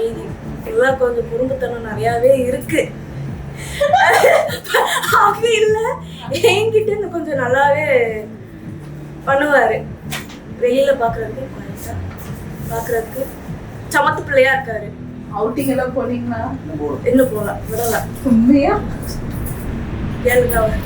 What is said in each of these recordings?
அமைதி இதெல்லாம் கொஞ்சம் குறும்புத்தனம் நிறையாவே இருக்கு. அப்படி இல்லை, என்கிட்ட இன்னும் கொஞ்சம் நல்லாவே பண்ணுவார். வெளியில் பார்க்குறதுக்கு குவாய்ஸாக பார்க்குறதுக்கு சமத்து பிள்ளையா இருக்காரு. அவுட்டிங் எல்லாம் போனீங்களா? இன்னும் போகலாம், விடல. உண்மையா? கேளுங்க அவர்.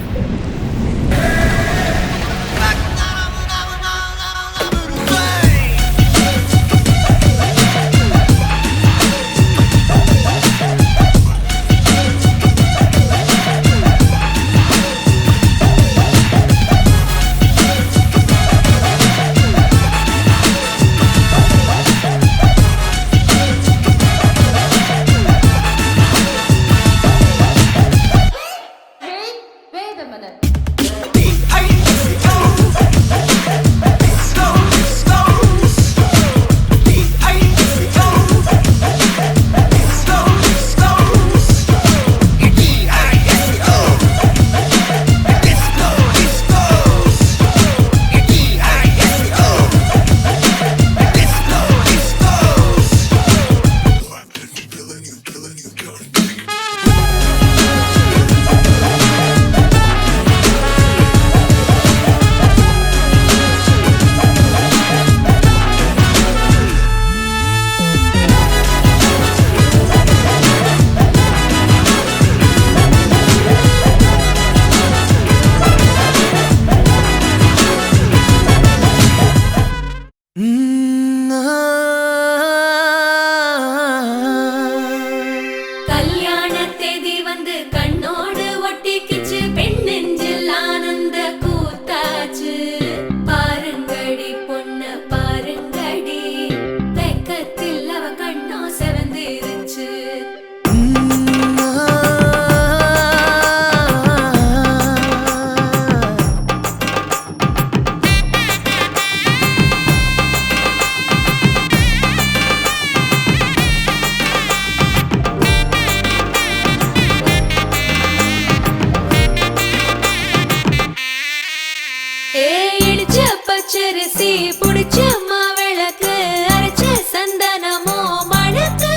பச்சரிசி புடிச்ச மாவிளக்கு அரைச்ச சந்தனமோ மணக்கு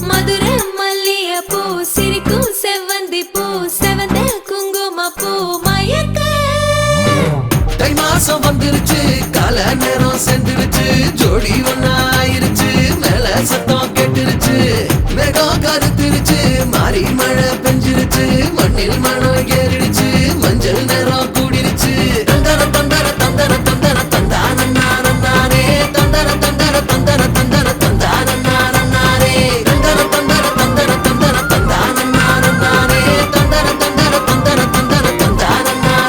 மதுர மல்லிய பூ சிரிக்கும் செவ்வந்தி பூ செவந்த குங்கும பூ மயக்க தை மாசம் வந்துருச்சு கால நேரம் சென்றுருச்சு ஜோடி ஒன்னாயிருச்சு மேல சத்தம் கேட்டுருச்சு மேகம் கருத்துருச்சு மாறி மழை பெஞ்சிருச்சு மண்ணில் மனம் ஏறிடுச்சு மஞ்சள் நேரம் கூடிருச்சு தந்தர தந்தர தந்தர தந்தர தந்தானே தந்தர தந்தர தந்தர தந்தர தந்தானே தந்தர தந்தர தந்தர தந்தர தந்தானே தந்தர தந்தர தந்தர தந்தர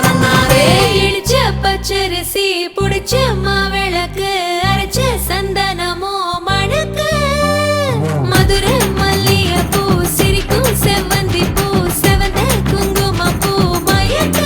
தந்தானே இடிச்ச பச்சரிசி புடிச்ச மாவிளக்கு அரைச்ச சந்தனமோ மணக்கு மதுர மல்லிய பூ சிரிக்கும் செவ்வந்தி பூ செவந்த குங்கும பூ மயக்க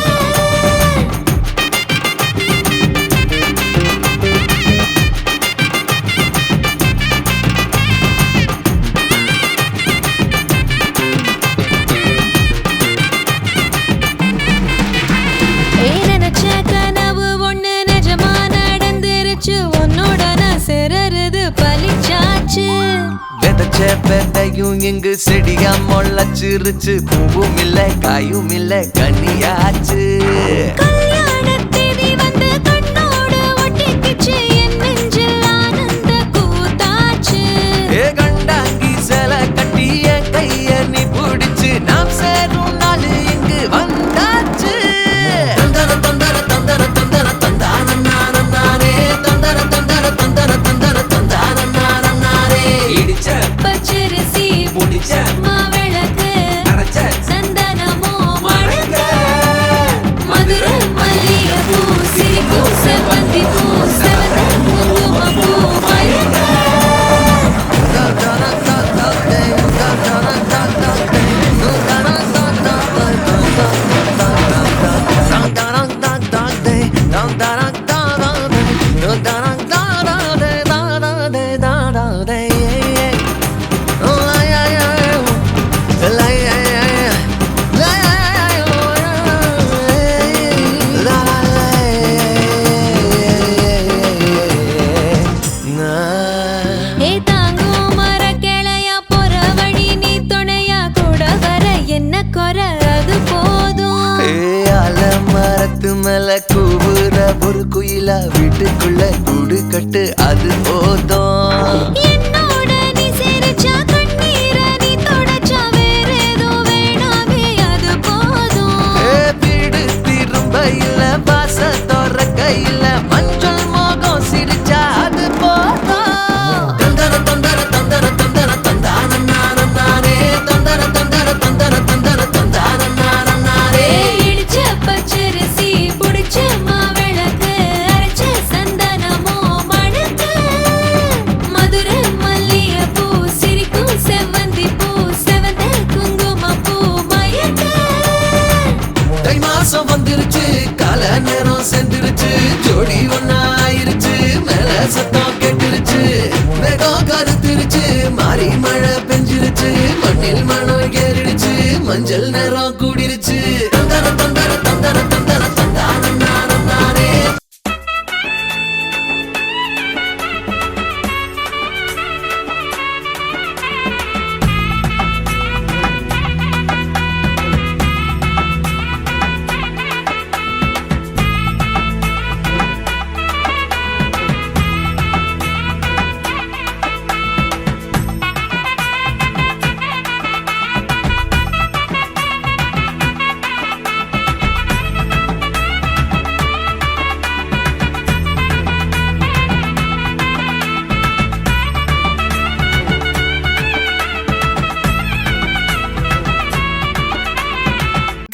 நினைச்ச கனவு ஒண்ணு நிஜமா நடந்துருச்சு உன்னோட நான் சிறருது பலிச்சாச்சு விதைச்ச விதையும் இங்கு செடியா முளைச்சிருச்சு பூவும் இல்ல காயும் இல்ல கனியாச்சு கல்யாண தேதி வந்து கண்ணோடு ஒட்டிக்கிச்சு என் நெஞ்சில் ஆனந்த கூத்தாச்சு ஏ கண்டாங்கி சில கட்டி என் கைய நீ பிடிச்சு நாம் சேரும் நாள் இங்கு வந்தாச்சு தந்தர தந்தர தந்தர தந்தர தந்தானே தந்தர தந்தர தந்தர தந்தர தந்தானே இடிச்ச பச்சரிசி முடிச்ச மாவிளக்கு அரைச்ச சந்தனமோ மணக்க மதுர மேல கூவுற ஒரு குயிலா வீட்டுக்குள்ள கூடு கட்டு அது போதும். என்னோட நீ சிரிச்சா கண்ணீர நீ தொடச்சா வேற ஏதோ வேணாமே அது போதும். வீடு திரும்ப இல்ல வாச தோறக்க இல்ல மஞ்சள் மோகம் சிரிச்சா அது போதும். தந்தர தந்தர தந்தர தந்தர தந்தானே தந்தர தந்தர தந்தர தந்தர தந்தானே. இடிச்ச பச்சரிசி புடிச்ச மாவிளக்கு அரைச்ச சந்தனமோ மணக்கு. மதுரை மல்லிகைப்பூ சிரிக்கும் செவ்வந்தி பூ செவந்த குங்குமப்பூ மயக்க. தை மாசம் வந்துருச்சு கால நேரம் சென்றுருச்சு ஜோடி ஒன்னாயிருச்சு மேல சத்தம் கேட்டுருச்சு மேகம் கருத்துருச்சு மாறி மழை பெஞ்சிருச்சு மண்ணில் மணம் ஏறிடுச்சு மஞ்சள் நேரம் கூடிருச்சு. தந்தர தந்தர தந்தர தந்தர தந்தானே.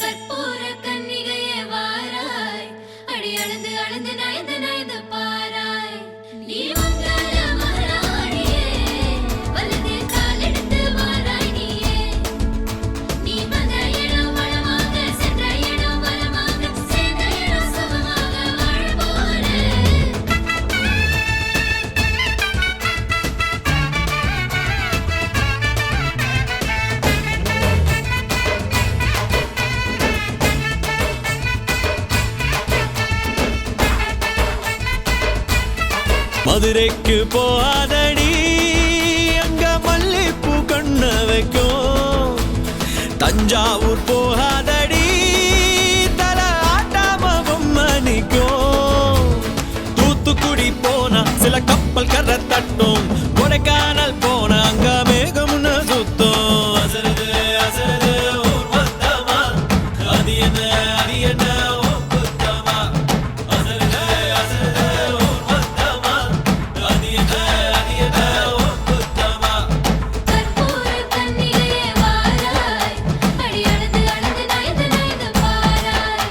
கற்பூர கன்னிகையே வாராய் அடி அளந்து அளந்து நயந்து நயந்து பாராய். நீ மங்கள மகாராணியே வலது காலெடுத்து வாராய் நீயே. நீ வந்த இடம் வளமாக சென்ற இடம் வளமாக சேர்ந்த இடம் சுகமாக வாழ போறேன். மதுரைக்கு போகாதடி அங்க மல்லிப்பூ கண்ண வைக்கும். தஞ்சாவூர் போகாதடி தல ஆட்டாம பொம்மணிக்கும். தூத்துக்குடி போனா சில கப்பல் கரை தட்டும். கொடைக்கானல் போனா அங்க மேகம்னு சுத்தும். அசருது அசருது ஊர் மொத்தமா அது என்ன அது என்ன ஓ குத்தமா. அசருது அசருது ஊர் மொத்தமா அது என்ன அது என்ன ஓ குத்தமா. கற்பூர கன்னிகையே வாராய் அடி அளந்து அளந்து நயந்து நயந்து பாராய்.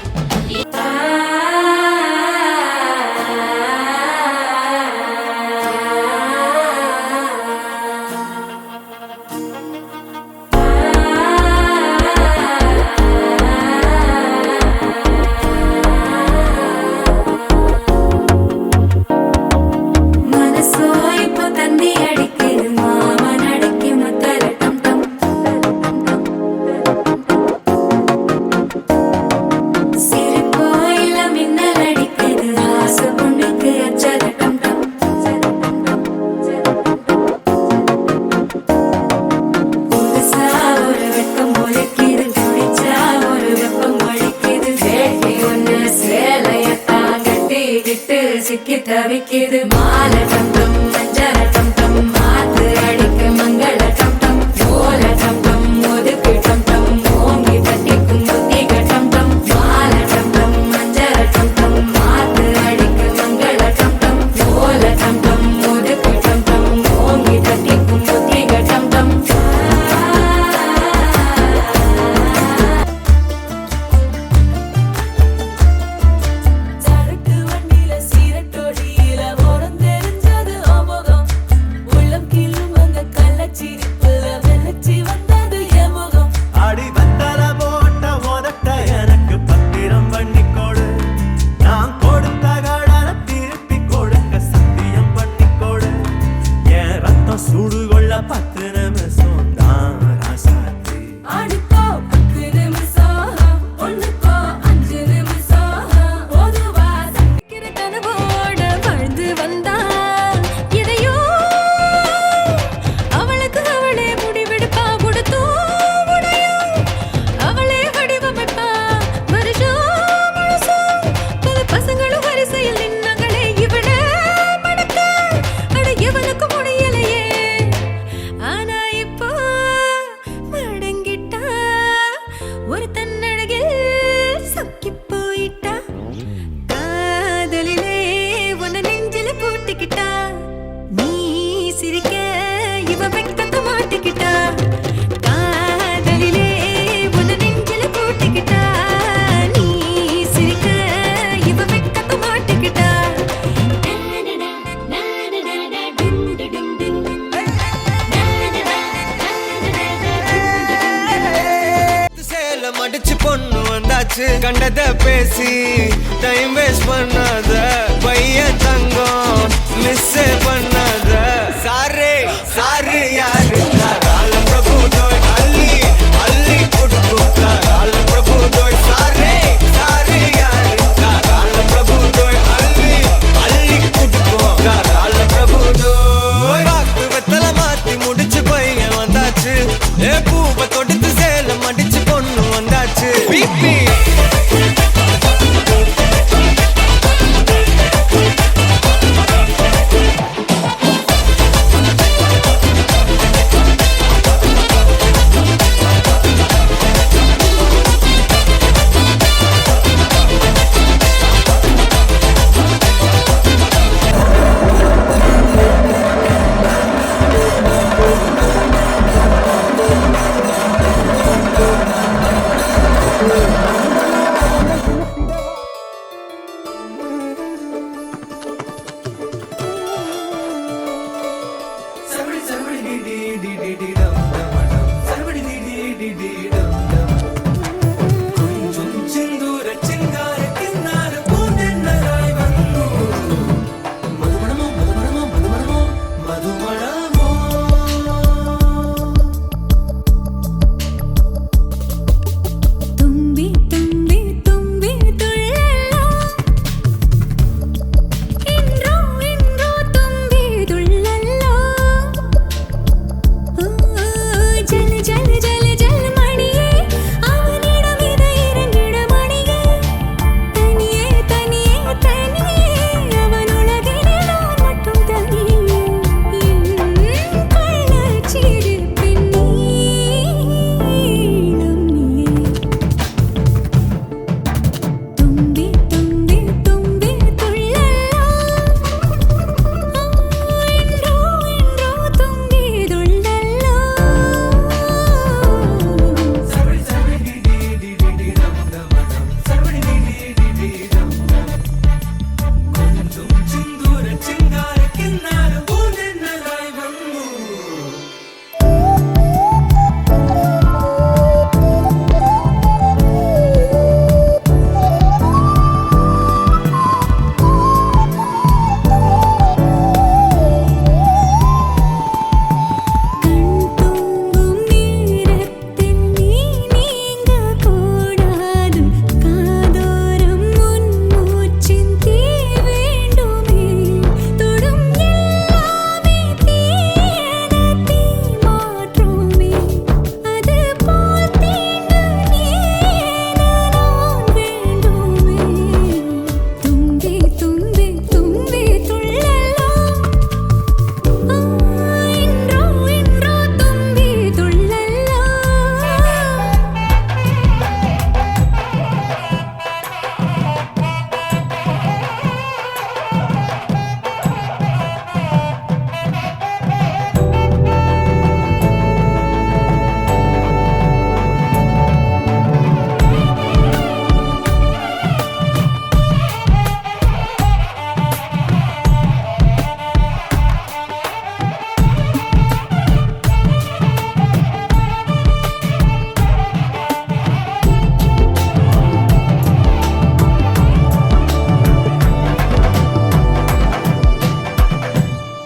வந்தாச்சு கண்டத பேசி டைம் வேஸ்ட் பண்ணாத பைய தங்கம் மிஸ் பண்ணாத சாரே சாரு யாரு கால பிரபு தோய் அள்ளி அள்ளி குடுக்கு கால பிரபு தோய் சாரே சாரு யாரு கால பிரபு தோய் அள்ளி அள்ளி குடுக்கு கால பிரபு தோய் வாக்கு வெத்தல மாத்தி முடிச்சு பையன் வந்தாச்சு ஏ பூவை தொடுத்து சேலம் அடிச்சு பொண்ணு வந்தாச்சு பிபி தும்பி தும்பி தும்பி துள்ளலோ இன்றோ இன்றோ தும்பி துள்ளலோ ஜல் ஜல் ஜல் ஜல் மணியே அவனிடம் இதை இரண்டிட மணியே தனியே தனியே தனியே அவன் உலகிலே நான் மட்டும் தனியே கள்ளச்சிறு பெண்ணீளம் நீயே தும்பி தும்பி தும்பி துள்ளலோ இன்றோ இன்றோ தும்பி துள்ளலோ கண் தூங்கும் நேரத்தில் நீ நீங்க கூடாது காதோரம் உன் மூச்சின் தீ வேண்டுமே தொடும் எல்லாமே தீயன தீ மாற்றுமே அது போல் தீண்டு நீயென நான் வேண்டுமே தும்பி தும்பி தும்பி துள்ளலோ இன்றோ இன்றோ தும்பி துள்ளலோ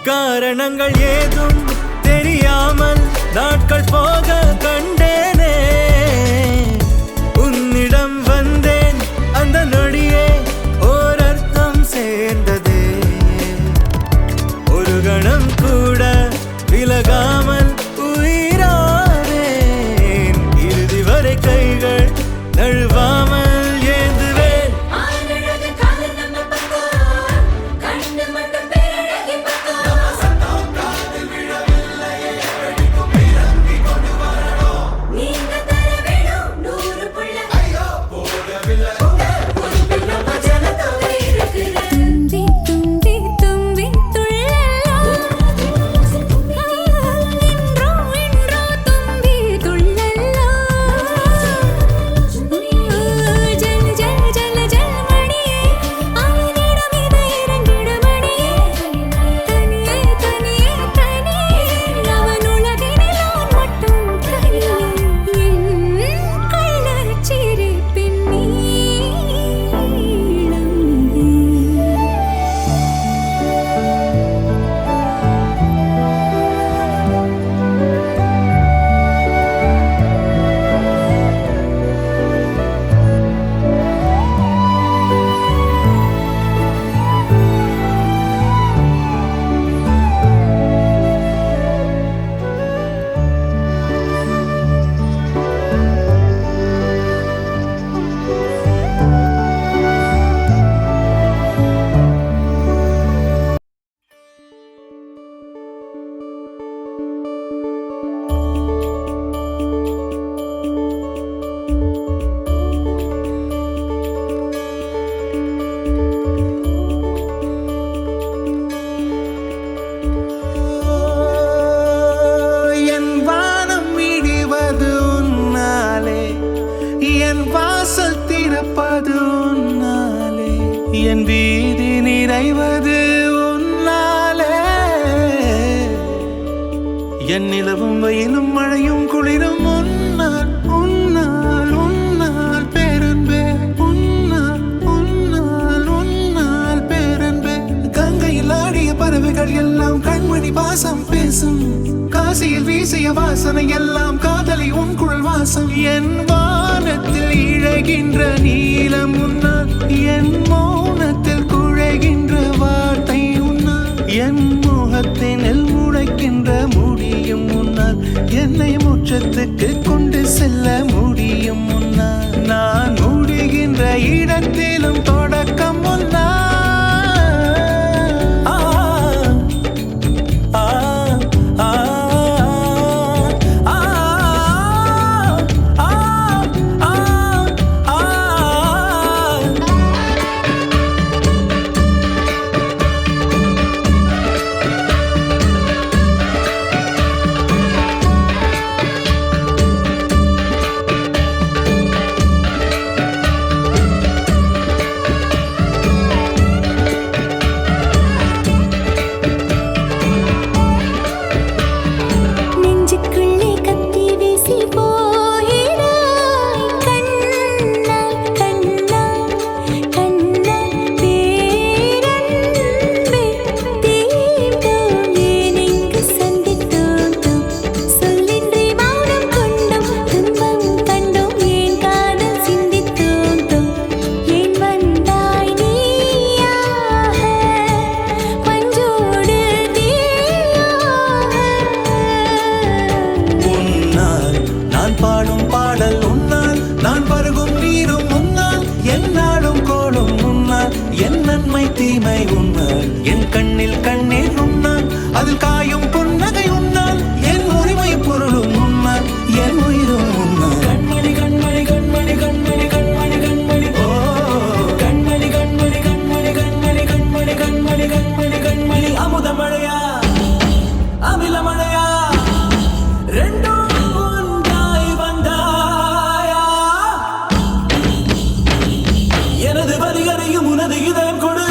காரணங்கள் ஏதும் தெரியாமல் நாட்கள் போக கண்டேனே உன்னிடம் வந்தேன் அந்த நொடியே ஓர் அர்த்தம் சேர்ந்ததே ஒரு கணம் கூட விலகாமல் உயிரானேன் இறுதி வரை கைகள் நழுவாமல் ஏந்துவேன் ஆனழகு காதல் நம்ம பக்கம் கண்ணு மட்டும் பேரழகி பக்கம் என் வீதி நிறைவது உன்னாலே என் நிலவும் வெயிலும் மழையும் குளிரும் உன்னால் உன்னால் உன்னால் பேரன்பே உன்னால் உன்னால் உன்னால் பேரன்பே கங்கையில் ஆடிய பறவைகள் எல்லாம் கண்மணி பாசம் பேசும் காசியில் வீசிய வாசனை எல்லாம் காதலி உன் குழல் வாசம் என் வானத்தில் இழகின்ற நீலம் உன்னால் என் மௌனத்தில் குழைகின்ற வார்த்தை உன்னால் என் முகத்தினில் முளைக்கின்ற முடியும் முன்னால் என்னை முற்றத்துக்கு கொண்டு செல்ல முடியும் முன்னால் நான் முடிகின்ற இடத்திலும் தொடக்கம் முன்னால் தீமை உன்னால் என் கண்ணில் கண்ணீர் உன்னால் அதில் காயும் புன்னகை உன்னால் என் உரிமை பொருளும் உன்னால் என் உயிரும் உன்னால் கண்மணி கண்மணி கண்மணி கண்மணி கண்மணி கண்மணி ஓ கண்மணி கண்மணி கண்மணி கண்மணி கண்மணி கண்மணி கண்மணி கண்மணி அமுத மழையா அமில மழையா ரெண்டும் ஒன்றாய் வந்தாயா எனது வரிகளையும் உனது இதயம் கொடு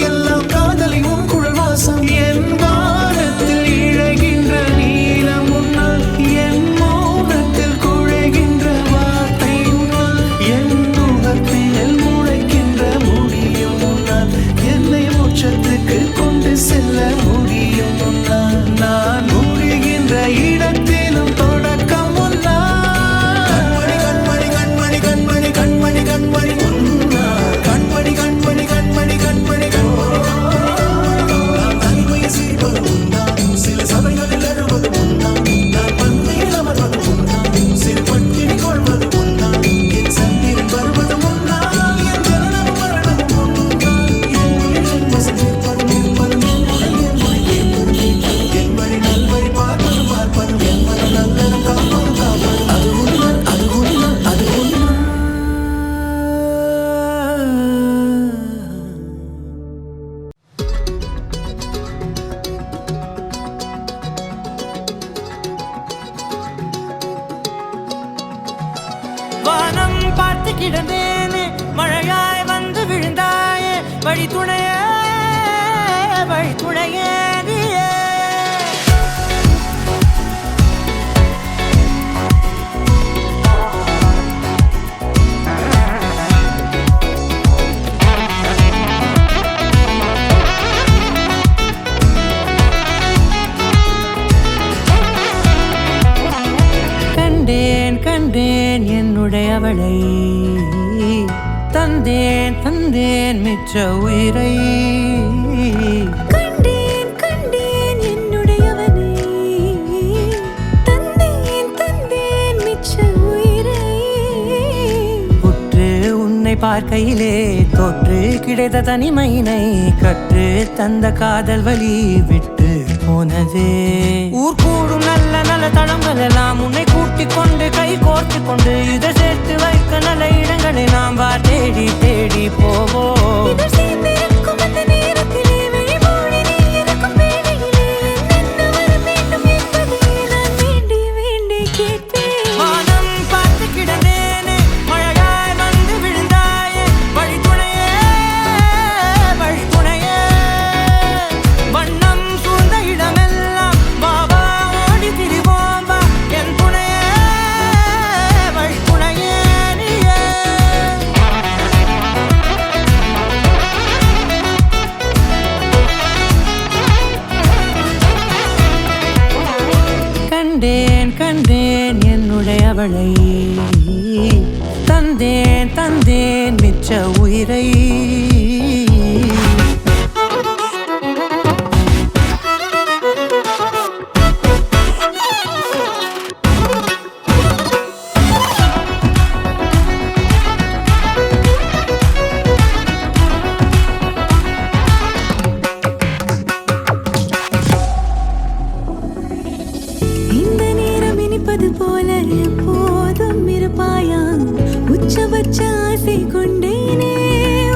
எல்லாம் காதலி உன் குழல் வாசம் என் வானத்தில் இழகின்ற நீலம் உன்னால் என் மௌனத்தில் குழைகின்ற வார்த்தை உன்னால் என் முகத்தில் முளைக்கின்ற முடியும் உன்னால் என்னை மோட்சத்துக்கு கொண்டு செல்ல முடியும் உன்னால் நான் முடிகின்ற இடத்திலும் தொடக்கம் உன்னால் கண்மணி கண்மணி கண்மணி கண்மணி கண்மணி உன்னால் கண்மணி கண்மணி கண்மணி கண்மணி வானம் பார்த்து கிடந்தேனே மழையாய் வந்து விழுந்தாயே வழி துணையே நீயே என்னுடையவளை தந்தேன் தந்தேன் மிச்ச உயிரை கண்டேன் கண்டேன் என்னுடையவனை தந்தேன் தந்தேன் மிச்ச உயிரை உற்று உன்னை பார்க்கையிலே தொற்று கிடைத்த தனிமையினை கற்று தந்த காதல் வழி விட்டு போனதே ஊர் கூடும் நல்ல நல்ல தளங்கள் எல்லாம் உன்னை கூட்டிக் கொண்டு கை கோர்த்து கொண்டு இதை சேர்த்து வைக்க நல்ல இடங்களை நாம் வா தேடி தேடி போவோம் இதழ் சேர்ந்திருக்கும் அந்த நேரத்திலே விழிமூடி நீ இருக்கும் வேளையிலே என்னென்ன வர வேண்டும் என்பதை நான் வேண்டி வேண்டி கேட்பேன் வானம் பார்த்து கிடந்தேனே மழையாய் வந்து விழுந்தாயே வழித்துணையே வழித்துணையே வண்ணம் சூழ்ந்த இடமெல்லாம் வாவா ஓடி திரிவோம் வா என் துணையே வழித்துணையே நீயே கண்டேன் கண்டேன் என்னுடையவளை தந்தேன் தந்தேன் மிச்ச உயிரை இந்த நேரம் இனிப்பது போல எப்போதும் இருப்பாயா உச்சபட்ச ஆசை கொண்டேனே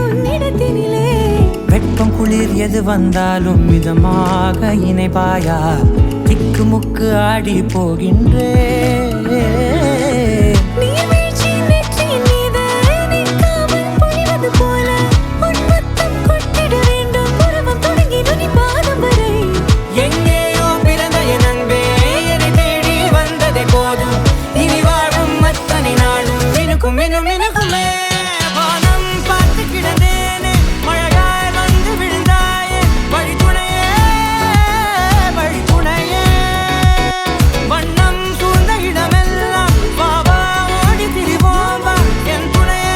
உன்னிடத்தினிலே வெப்பம் குளிர் எது வந்தாலும் மிதமாக இணைப்பாயா திக்கு முக்கு ஆடி போகின்றே நீர்வீழ்ச்சி நெற்றியின் மீது நிற்காமல் பொழிவது போல உன் முத்தம் கொட்டிட வேண்டும் உருவம் தொடங்கி நுனி பாதம் வரை எங்கேயோ பிறந்த என் அன்பே என்னை தேடி வந்ததே போதும் இனி வாழும் அத்தனை நாளும் மினுக்கும் மினுக்குமே வானம் பார்த்து கிடந்தேனே மழையாய் வந்து விழுந்தாயே வழித்துணையே வழித்துணையே வண்ணம் சூழ்ந்த இடமெல்லாம் வாவா ஓடி திரிவோம் வா என் துணையே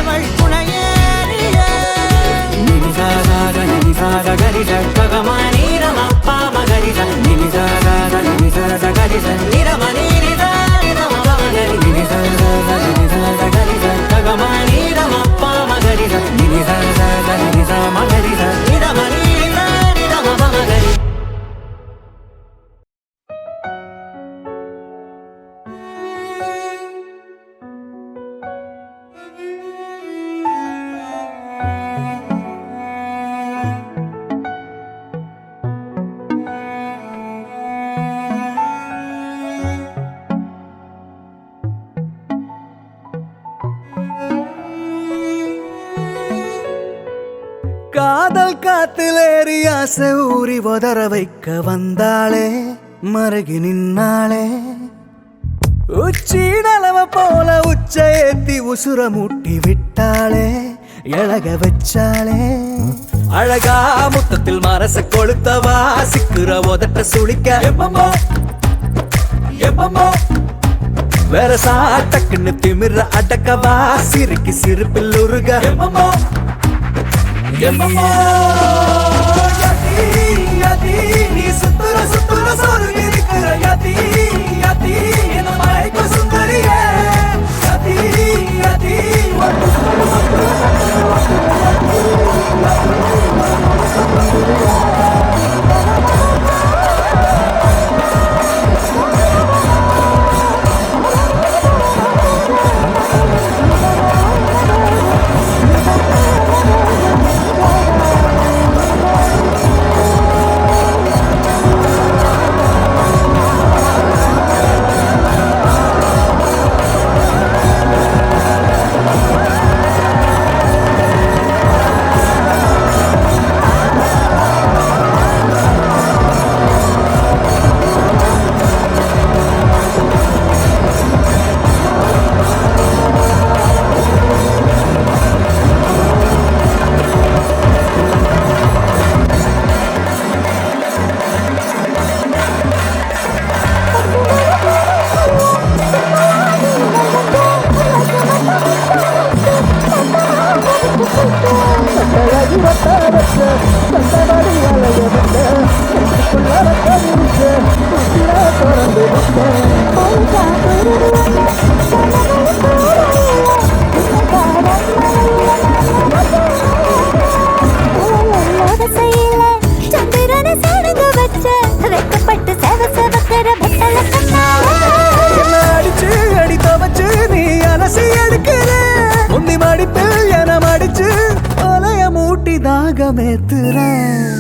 வழித்துணையே நீயே நினிசாக நினிசாக கரிச ககமானி ரமப்பா மகரிச நினிசாக நினிசாக கரிச நிரமணி நிதா நிரம மகரி நினிசாக நினிசாக கரிச ககமானி ரமப்பா மகரிச நினிசாக நினிசா மகரிச நிரமணி நிதா நிரம மகரி காதல் காத்திலேறி ஆசை ஊறி உதற வைக்க வந்தாளே மருகி நின்னாளே உச்சி நலவ போல உச்ச ஏத்தி உசுர மூட்டி விட்டாளே எழக வச்சாளே அழகா முத்தத்தில் மரச கொளுத்தவா சிக்குற உதட்ட சுளிக்க எப்பமோ எப்பமோ வேற சாட்டக்குன்னு திமிர அடக்கவா சிரிக்கி சிரிப்பில் உருக எப்பமோ எப்பமோ யதி யதி நீ சுத்துற சுத்துற சொருகி இருக்கிற யதி யதி என்ன மயக்க சுந்தரியே யதி யதி வரமேத்துறேன்.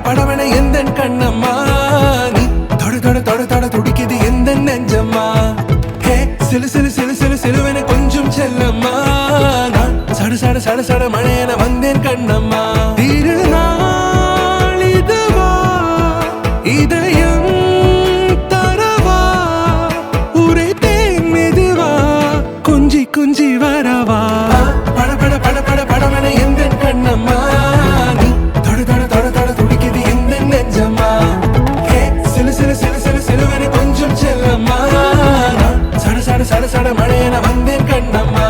படபட எந்தன் கண்ணம்மா, நீ தொட தொட தொட தொட துடிக்குது எந்தன் நெஞ்சம்மா. ஹே சிலு சிலு சிலு சிலு சிலுவென கொஞ்சம் செல்லம்மா, நான் சட சட சட சட மழையென வந்தேன் கண்ணம்மா. திருநாள் இதுவா இதயம் தரவா, உரைத்தேன் மெதுவா கொஞ்சி கொஞ்சி வரவா. படபட படபட படவென எந்தன் கண்ணம்மா, நீ தொட தொட தொட தொட துடிக்குது எந்தன் நெஞ்சம்மா. ஹே சிலு சிலு சிலு சிலு சிலுவென கொஞ்சம் செல்லம்மா, நான் சட சட சட சட மழையென வந்தேன் கண்ணம்மா.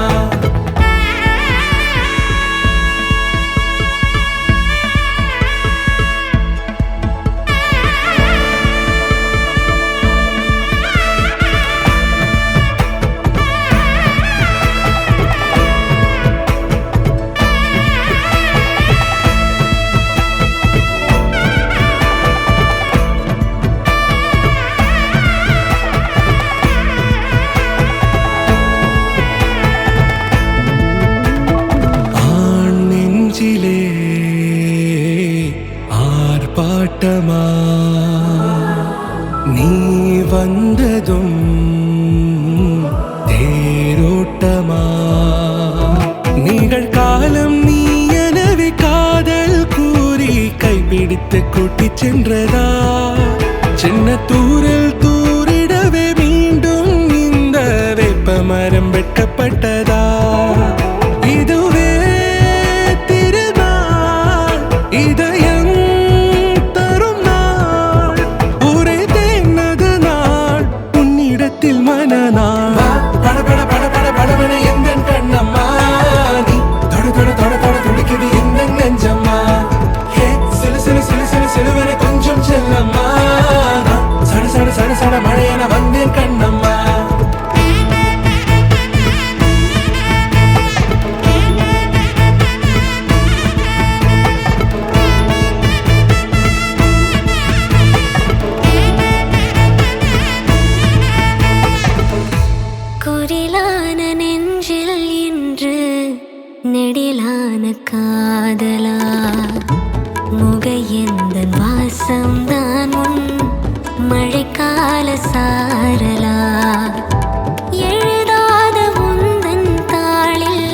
ஆர்ப்பாட்டமா நீ வந்ததும் தேரோட்டமா, நிகழ்காலம் நீ எனவே காதல் கூறி கைப்பிடித்து கூட்டிச் சென்றதா. சின்ன தூரல் தூரிடவே மீண்டும் இந்த வேப்ப மரம் வெட்கப்பட்டதா. இதுவே திருநாள் இதயம் தரும் நாள், ஒரே தேனது நாள் உன்னிடத்தில் மனநாள். படபட படபட படவென எந்தன் கண்ணம்மா, நீ தொட தொட தொட தொட துடிக்குது எந்தன் நெஞ்சம்மா. ஹே சிலு சிலு சிலு சிலு சிலுவென கொஞ்சம் செல்லம்மா, நான் சட சட சட சட மழையென வந்தேன் கண்ணம்மா. குரிலான நெஞ்சில் இன்று நெடிலான காதலா, முக எந்தன் வாசம்தான் உன் மழைக்கால சாரலா. எழுதாத உந்தன் தாளில்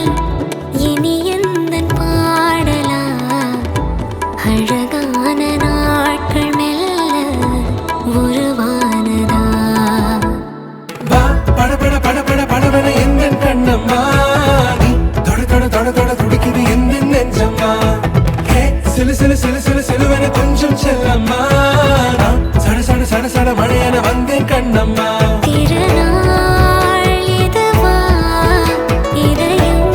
இனி எந்தன் பாடலா, படபட படபட படபட எந்த கண்ணம்மா நீ தொட தொட தொட தொட துடிக்குது எந்த நெஞ்சம்மா ஹே சிலு சிலு சிலு சிலு சிலுவன கொஞ்சம் செல்லம்மா நான் சட சட சட சட மழையன வந்தேன் கண்ணம்மா திருநாள் இதுவா இதயம்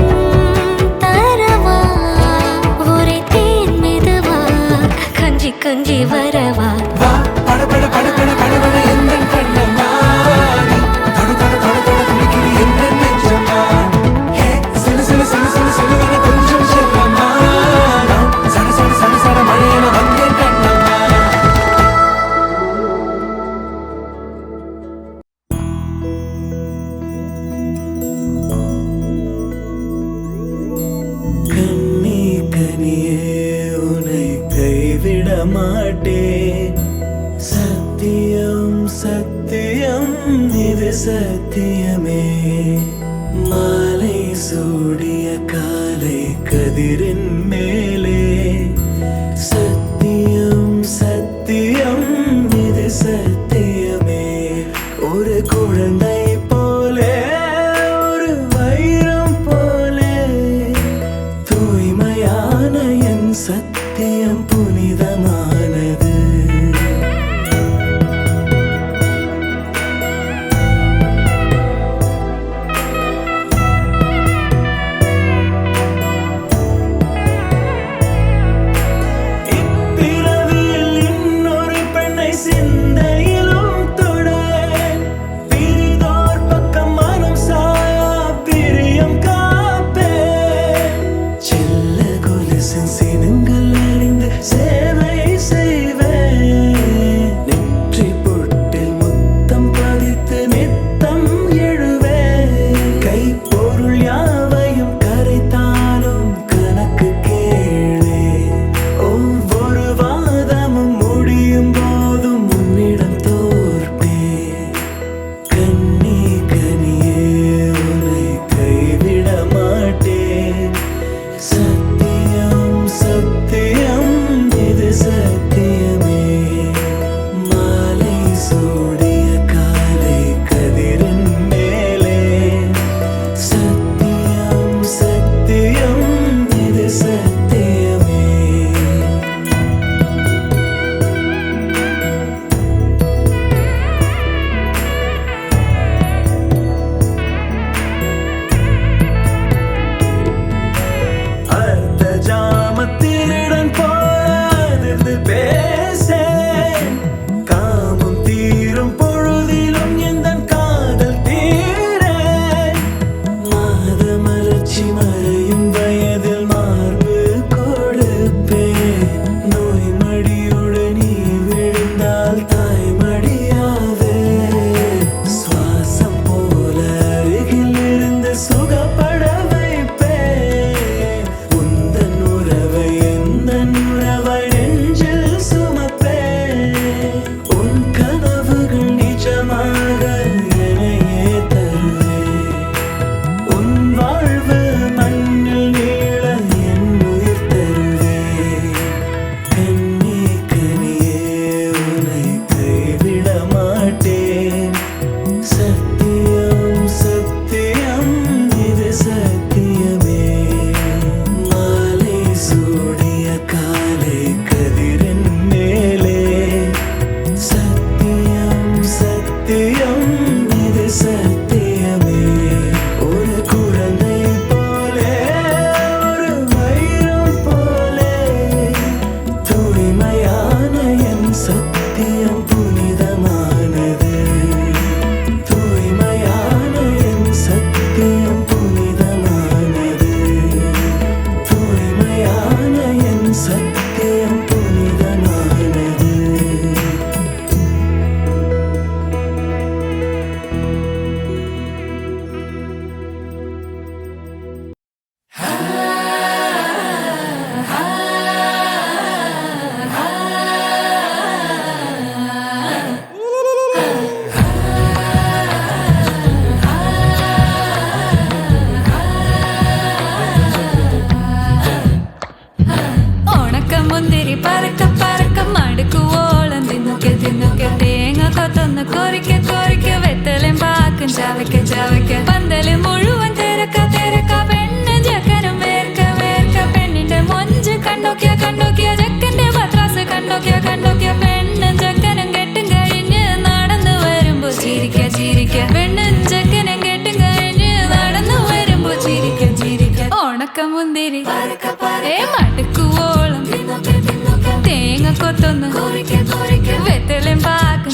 தரவா ஒரே தேன் மெதுவா கஞ்சி கஞ்சி வரவா வா படபட படபட படபட எந்த கண்ணம்மா நீ தொட தொட தொட தொட துடிக்குது எந்த நெஞ்சம்மா ஹே சிலு சிலு சிலு சிலு சிலுவன கொஞ்சம் செல்லம்மா நான் சட சட சட சட மழையன வந்தேன் கண்ணம்மா கண்ணே கனியே உன்னை கைவிட மாட்டேன் சத்தியம் சத்தியம் இது சத்தியமே மாலை சூடிய காலை கதிரின் மேலே சத்தியம் சத்தியம் இது சத்தியமே ஒரு குழந்தை போலே ஒரு வைரம் போலே தூய்மையான என் சத்தியம் புனிதமானது ചവയ്ക്ക പന്തല് മുഴുവൻ തിരക്ക തിരക്ക പെണ്ണ് ചെക്കനും വേർക്ക വേർക്ക പെണ്ണിന്റെ മൊഞ്ച് കണ്ടോക്കിയ കണ്ടോക്കിയ ചെക്കന്റെ പത്രാസ് കണ്ടോക്കിയ കണ്ടോക്കിയ പെണ്ണും ചെക്കനും കെട്ടും കഴിഞ്ഞ് നടന്നു വരുമ്പോ ചിരിക്ക ചിരിക്ക പെണ്ണും ചെക്കനും കെട്ടും കഴിഞ്ഞ് നടന്നു വരുമ്പോ ചിരിക്ക ചിരിക്ക ഉണക്ക മുന്തിരി മടുക്കുവോളം തേങ്ങ കൊത്തൊന്ന് വെത്തലും പാക്കും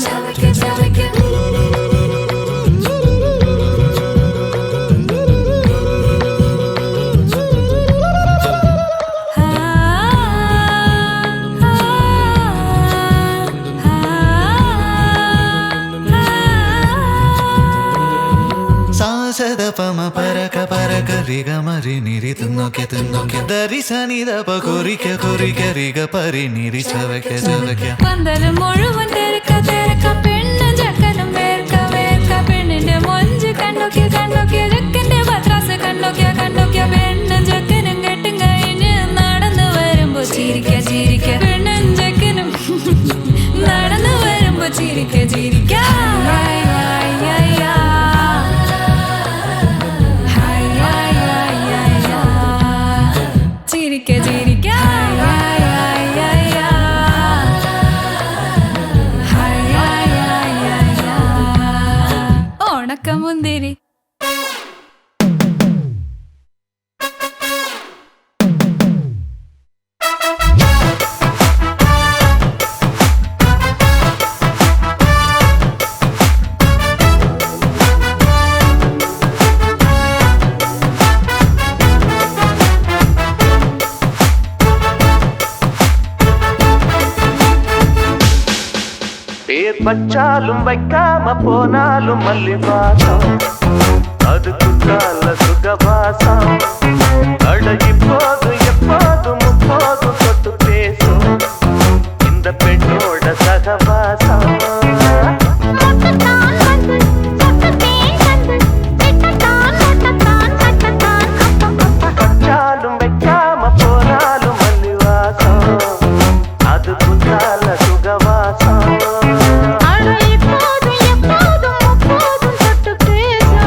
സാസദപമ പരക പരക റിഗ മരി നിരി തിന്നോക്കെ തിന്നോക്കെ ദരി സനി ദപ കൊറിക്ക കൊറിക്ക റിഗ പരി നിരി ചവയ്ക്ക ചവയ്ക്ക പന്തല് മുഴുവൻ തിരക്ക തിരക്ക പെണ്ണും ചെക്കനും വേർക്ക വേർക്ക പെണ്ണിന്റെ മൊഞ്ച് കണ്ടോക്കിയ കണ്ടോക്കിയ ചെക്കന്റെ പത്രാസ് കണ്ടോക്കിയ കണ്ടോക്കിയ പെണ്ണും ചെക്കനും കെട്ടും കഴിഞ്ഞ് നടന്നു വരുമ്പോ ചിരിക്ക ചിരിക്ക പെണ്ണും ചെക്കനും നടന്നു വരുമ്പോ ചിരിക്ക ചിരിക്ക ചിരിക്ക ചിരിക്ക ഉണക്കമുന്തിരി பேர் வச்சாலும் வைக்காம போனாலும் மல்லி வாசம் அது குத்தால சுகவாசம் அழகி போது எப்போதும் முப்போதும் தொட்டு பேசும் இந்த பெண்ணோட சகவாசம் வச்சாலும் வைக்காம போனாலும் மல்லி வாசம் அது குத்தால சுகவாசம் எப்போதும் எப்போதும் முப்போதும் தொட்டு பேசும்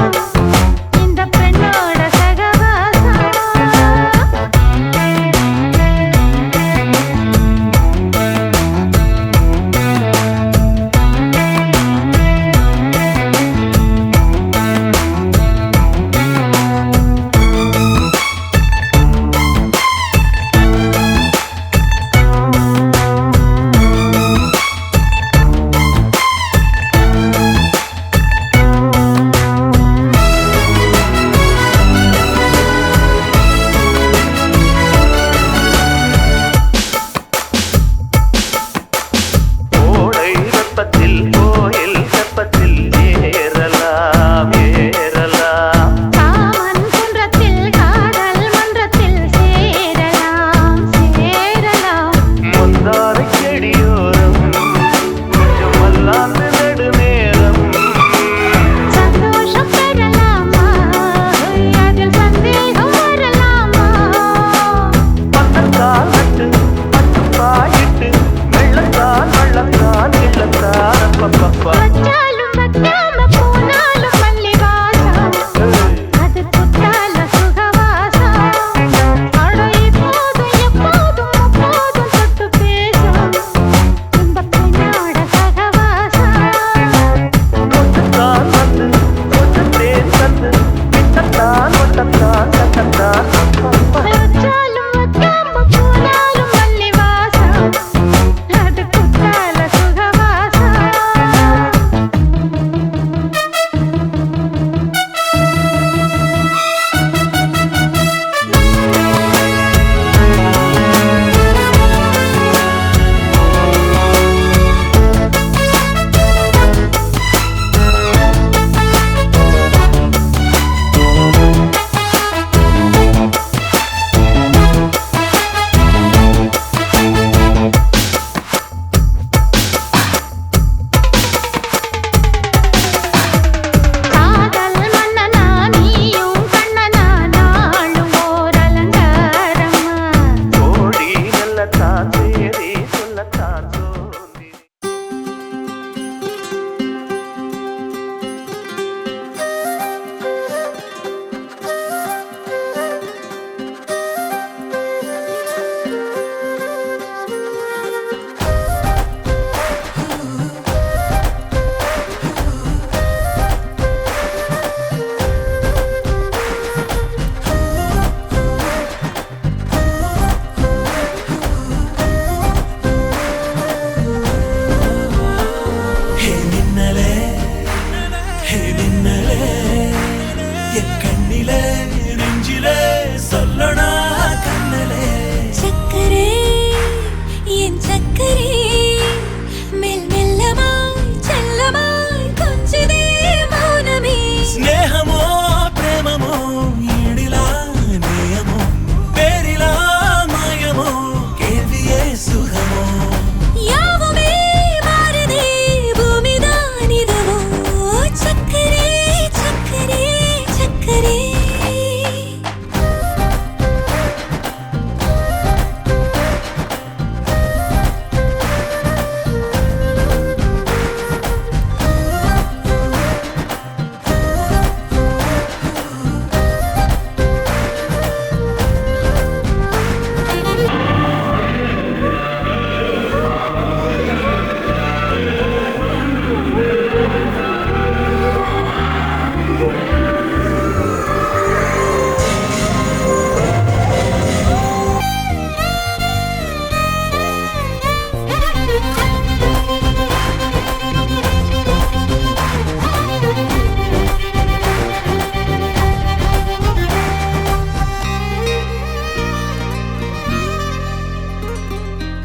ஸ்நேகமோ பிரேமமோ ஈடிலா நேயமோ பேரிலா மாயமோ கேள்வியே சுகமோ யாவுமே மாறுதே பூமிதான் இதுவோ சக்கரே சக்கரே சக்கரே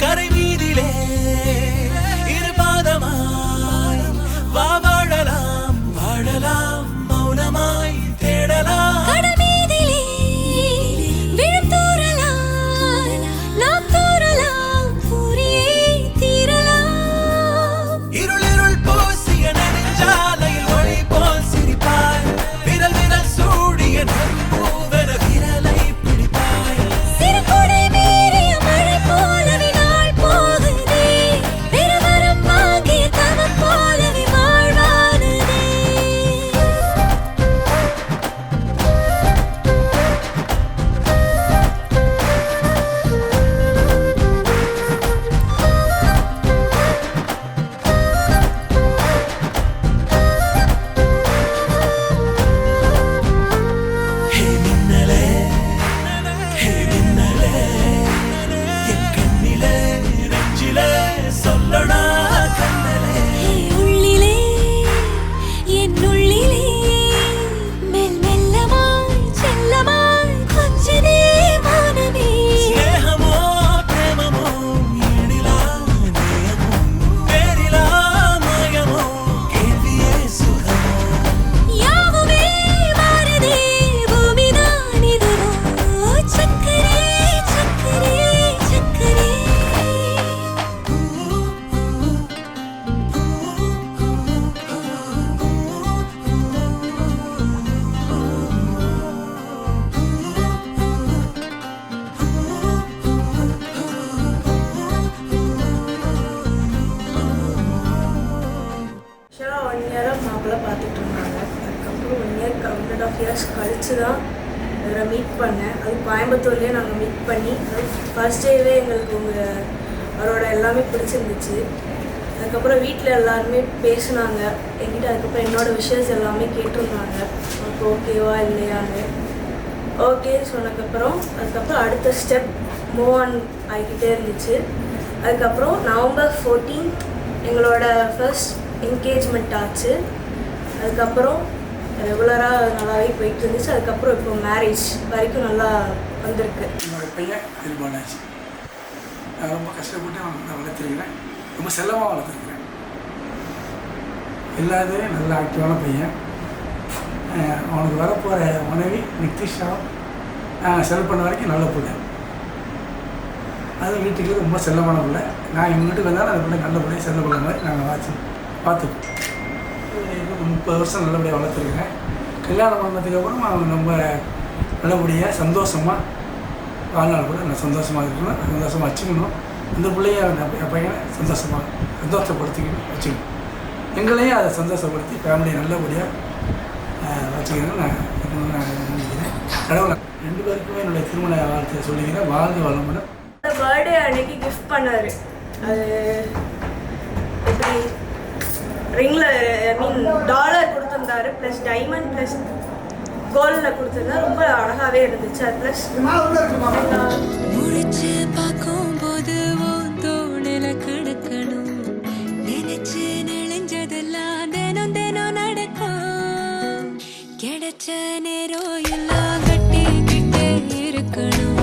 கரை மீதிலே இரு பாதமாய் வாழலாம் வாழலாம் மௌனமாய் தேடலாம் கடமீதிலே விழும் தூறலாம் நாம் தூறலாம் பூரியே தீரலாம் இருளிருள் பூசிய நெடுஞ்சாலையில் ஒளி போல் சிரிப்பாய் விரல் விரல் சூடிய நற்பூவென விரலை பிடிப்பாய் சிறு கொடை மீறிய மழை போலவே நாள் போகுதே பெருவரம் வாங்கிய தவம் போலவே வாழ்வானதே ஹே மின்னலே ஹே மின்னலே என் கண்ணிலே நெஞ்சிலே சொல்லடா கண்ணலே உள்ளிலே என் உள்ளிலே மெல் மெல்லமாய் செல்லமாய் கொஞ்சனே வானமே ஸ்நேகமோ பிரேமமோ ஈடிலா நேயமோ பேரிலா மாயமோ கேள்வியே சுகமோ யாவுமே மாறுதே பூமிதான் இதுவோ சக்கரே சக்கரே சக்கரே ஆக்சுவலாக 1 இயராக மாப்பிள்ளை பார்த்துட்டு இருந்தாங்க. அதுக்கப்புறம் 1 இயர் 1.5 இயர்ஸ் கழிச்சு தான் இவரை மீட் பண்ணேன். அது கோயம்புத்தூர்லேயே நாங்கள் மீட் பண்ணி அது ஃபர்ஸ்ட் டேவே எங்களுக்கு அவரோட எல்லாமே பிடிச்சிருந்துச்சு. அதுக்கப்புறம் வீட்டில் எல்லாருமே பேசினாங்க என்கிட்ட. அதுக்கப்புறம் என்னோடய விஷயஸ் எல்லாமே கேட்டிருந்தாங்க, அப்போ ஓகேவா இல்லையான்னு. ஓகே சொன்னதுக்கப்புறம் அதுக்கப்புறம் அடுத்த ஸ்டெப் மூவ் ஆன் ஆகிக்கிட்டே இருந்துச்சு. அதுக்கப்புறம் நவம்பர் 14 எங்களோட ஃபர்ஸ்ட் என்கேஜ்மெண்ட் ஆச்சு. அதுக்கப்புறம் ரெகுலராக நல்லாவே போயிட்டு இருந்துச்சு. அதுக்கப்புறம் இப்போ மேரேஜ் வரைக்கும் நல்லா வந்திருக்கு. என்னோட பையன் பாலாஜி. நான் ரொம்ப கஷ்டப்பட்டு அவனை வளர்த்துருக்கிறேன். ரொம்ப செல்லமாக வளர்த்துருக்கிறேன். எல்லாத்துலேயும் நல்ல ஆக்டிவான பையன். அவனுக்கு வரப்போகிற மனைவி நித்திஷா செல் பண்ண வரைக்கும் நல்ல பிள்ளை. அது வீட்டுக்கு ரொம்ப செல்லமான பிள்ளை. நான் எங்கள் வீட்டுக்கு வந்தாலும் அந்த பிள்ளை நல்ல பிள்ளை, செல்ல பிள்ளை மாதிரி நாங்கள் பார்த்துப்போம். 30 வருஷம் நல்லபடியாக வளர்த்துருக்கிறேன். கல்யாணம் பண்ணதுக்கப்புறம் அவன் ரொம்ப நல்லபடியாக சந்தோஷமாக வாழ்நாள் கூட நான் சந்தோஷமாக இருக்கணும், சந்தோஷமாக வச்சுக்கணும். அந்த பிள்ளைய என் பையனை சந்தோஷப்படுத்திக்கணும், வச்சுக்கணும். எங்களையும் அதை சந்தோஷப்படுத்தி ஃபேமிலியை நல்லபடியாக வச்சுக்கணும்னு நான் நினைக்கிறேன். கடவுளை 2 பேருக்குமே என்னுடைய திருமண வாழ்க்கையை சொல்லிக்கிறேன். வாழ்ந்து வளமுடன். பர்த்டே அன்னைக்கு கிஃப்ட் பண்ணார். அது எப்படி ரிங்கில் டாலர் கொடுத்துருந்தாரு, ப்ளஸ் டைமண்ட் ப்ளஸ் கோல்டில் கொடுத்துருந்தா ரொம்ப அழகாகவே இருந்துச்சு. அது ப்ளஸ் முடிச்சு பார்க்கும்போது தோணல கிடக்கணும், நினைச்சு நெளிஞ்சதெல்லாம் தினம் தினம் நடக்கும். கிடைச்ச நேரம் எல்லாம் கட்டிக்கிட்டே இருக்கணும்.